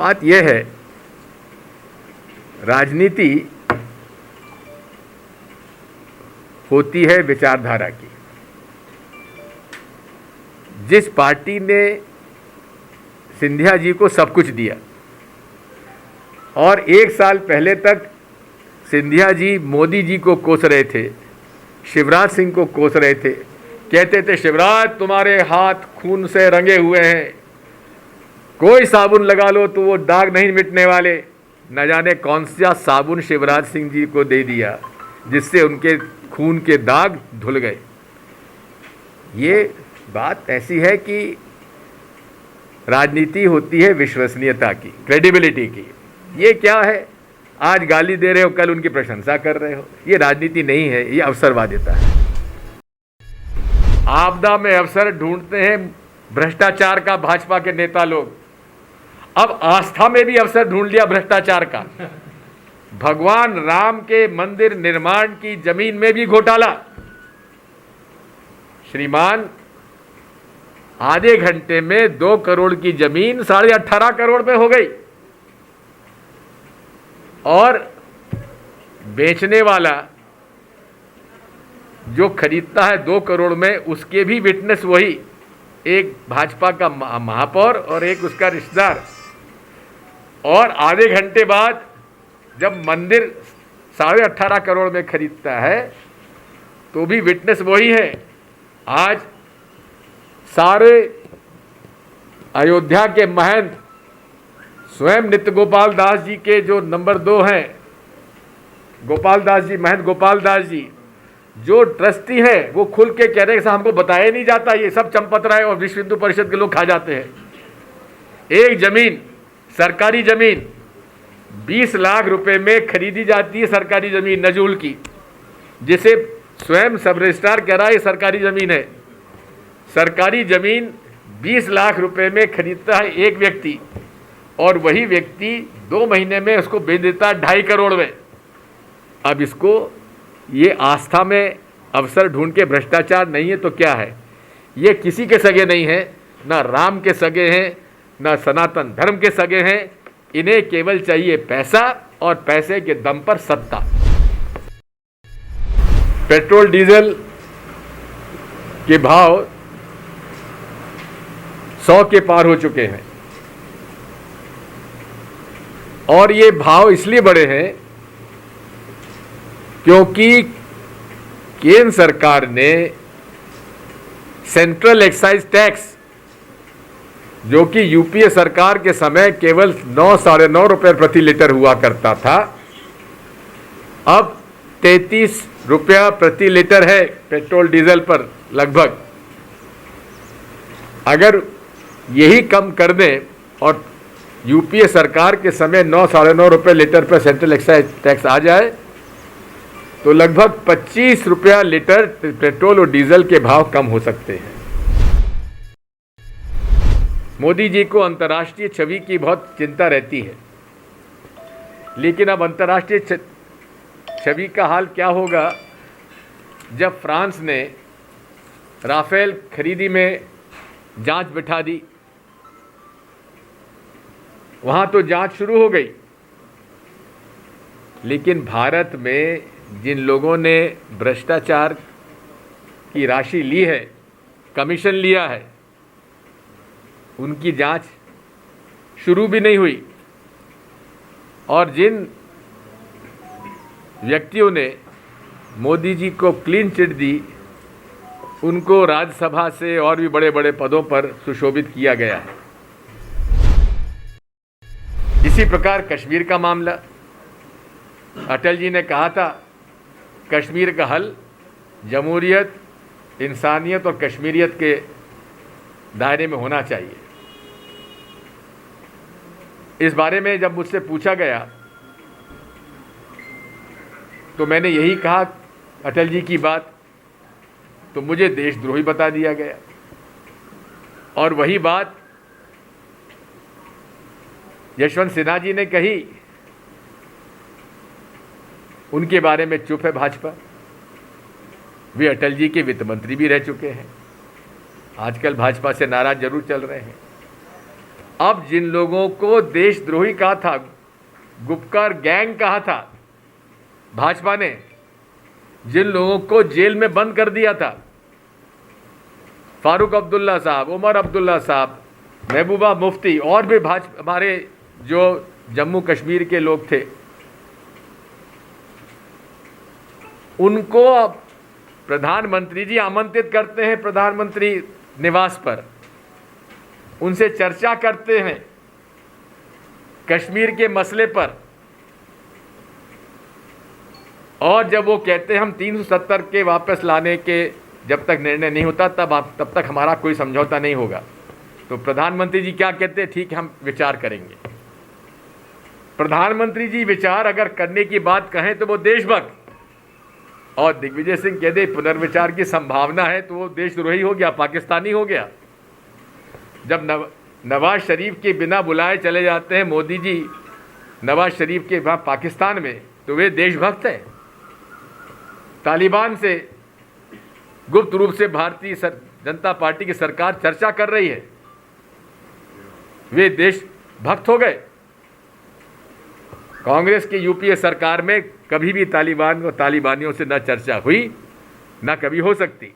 बात यह है, राजनीति होती है विचारधारा की। जिस पार्टी ने सिंधिया जी को सब कुछ दिया और 1 साल पहले तक सिंधिया जी मोदी जी को कोस रहे थे, शिवराज सिंह को कोस रहे थे, कहते थे शिवराज तुम्हारे हाथ खून से रंगे हुए हैं, कोई साबुन लगा लो तो वो दाग नहीं मिटने वाले। न जाने कौन सा साबुन शिवराज सिंह जी को दे दिया जिससे उनके खून के दाग धुल गए। ये बात ऐसी है कि राजनीति होती है विश्वसनीयता की, क्रेडिबिलिटी की। ये क्या है, आज गाली दे रहे हो, कल उनकी प्रशंसा कर रहे हो। ये राजनीति नहीं है, ये अवसरवादिता है। आपदा में अवसर ढूंढते हैं भ्रष्टाचार का भाजपा के नेता लोग। अब आस्था में भी अवसर ढूंढ लिया भ्रष्टाचार का। भगवान राम के मंदिर निर्माण की जमीन में भी घोटाला। श्रीमान, आधे घंटे में 2 करोड़ की जमीन 18.5 करोड़ में हो गई और बेचने वाला जो खरीदता है 2 करोड़ में, उसके भी विटनेस वही, एक भाजपा का महापौर और एक उसका रिश्तेदार। और आधे घंटे बाद जब मंदिर 18.5 करोड़ में खरीदता है तो भी विटनेस वही है। आज सारे अयोध्या के महंत स्वयं नित्य गोपाल दास जी के जो नंबर 2 हैं, गोपाल दास जी, महंत गोपाल दास जी, जो ट्रस्टी हैं, वो खुल के कह रहे हैं कि हमको बताया नहीं जाता, ये सब चंपत राय और विश्व हिंदू परिषद के लोग खा जाते हैं। एक जमीन, सरकारी जमीन 20 लाख रुपए में खरीदी जाती है, सरकारी जमीन नजूल की, जिसे स्वयं सब रजिस्ट्रार कह रहा है सरकारी जमीन है। सरकारी जमीन 20 लाख रुपए में खरीदता है एक व्यक्ति और वही व्यक्ति 2 महीने में उसको बेच देता है 2.5 करोड़ में। अब इसको, ये आस्था में अवसर ढूंढ के भ्रष्टाचार नहीं है तो क्या है? ये किसी के सगे नहीं है, ना राम के सगे हैं, ना सनातन धर्म के सगे हैं। इन्हें केवल चाहिए पैसा और पैसे के दम पर सत्ता। पेट्रोल डीजल के भाव 100 के पार हो चुके हैं और ये भाव इसलिए बढ़े हैं क्योंकि केंद्र सरकार ने सेंट्रल एक्साइज टैक्स, जो कि यूपीए सरकार के समय केवल 9 साढ़े 9 रुपये प्रति लीटर हुआ करता था, अब 33 रुपया प्रति लीटर है पेट्रोल डीजल पर लगभग। अगर यही कम कर दें और यूपीए सरकार के समय 9 साढ़े 9 रुपये लीटर पर सेंट्रल एक्साइज टैक्स आ जाए तो लगभग 25 रुपया लीटर पेट्रोल और डीजल के भाव कम हो सकते हैं। मोदी जी को अंतर्राष्ट्रीय छवि की बहुत चिंता रहती है, लेकिन अब अंतर्राष्ट्रीय छवि का हाल क्या होगा जब फ्रांस ने राफेल खरीदी में जांच बिठा दी। वहाँ तो जांच शुरू हो गई, लेकिन भारत में जिन लोगों ने भ्रष्टाचार की राशि ली है, कमीशन लिया है, उनकी जांच शुरू भी नहीं हुई। और जिन व्यक्तियों ने मोदी जी को क्लीन चिट दी, उनको राज्यसभा से और भी बड़े बड़े पदों पर सुशोभित किया गया है। इसी प्रकार कश्मीर का मामला, अटल जी ने कहा था कश्मीर का हल जमहूरियत, इंसानियत और कश्मीरियत के दायरे में होना चाहिए। इस बारे में जब मुझसे पूछा गया तो मैंने यही कहा अटल जी की बात, तो मुझे देशद्रोही बता दिया गया। और वही बात यशवंत सिन्हा जी ने कही, उनके बारे में चुप है भाजपा। वे अटल जी के वित्त मंत्री भी रह चुके हैं, आजकल भाजपा से नाराज जरूर चल रहे हैं। अब जिन लोगों को देशद्रोही कहा था, गुपकार गैंग कहा था भाजपा ने, जिन लोगों को जेल में बंद कर दिया था, फारूक अब्दुल्ला साहब, उमर अब्दुल्ला साहब, महबूबा मुफ्ती और भी हमारे जो जम्मू कश्मीर के लोग थे, उनको अब प्रधानमंत्री जी आमंत्रित करते हैं प्रधानमंत्री निवास पर, उनसे चर्चा करते हैं कश्मीर के मसले पर, और जब वो कहते हैं हम 370 के वापस लाने के जब तक निर्णय नहीं होता तब तक हमारा कोई समझौता नहीं होगा, तो प्रधानमंत्री जी क्या कहते हैं, ठीक है हम विचार करेंगे। प्रधानमंत्री जी विचार अगर करने की बात कहें तो वो देशभक्त, और दिग्विजय सिंह कह दे पुनर्विचार की संभावना है तो वो देशद्रोही हो गया, पाकिस्तानी हो गया। जब नवाज शरीफ के बिना बुलाए चले जाते हैं मोदी जी नवाज शरीफ के वहाँ पाकिस्तान में, तो वे देशभक्त हैं। तालिबान से गुप्त रूप से भारतीय जनता पार्टी की सरकार चर्चा कर रही है, वे देशभक्त हो गए। कांग्रेस की यूपीए सरकार में कभी भी तालिबान और तालिबानियों से न चर्चा हुई, न कभी हो सकती।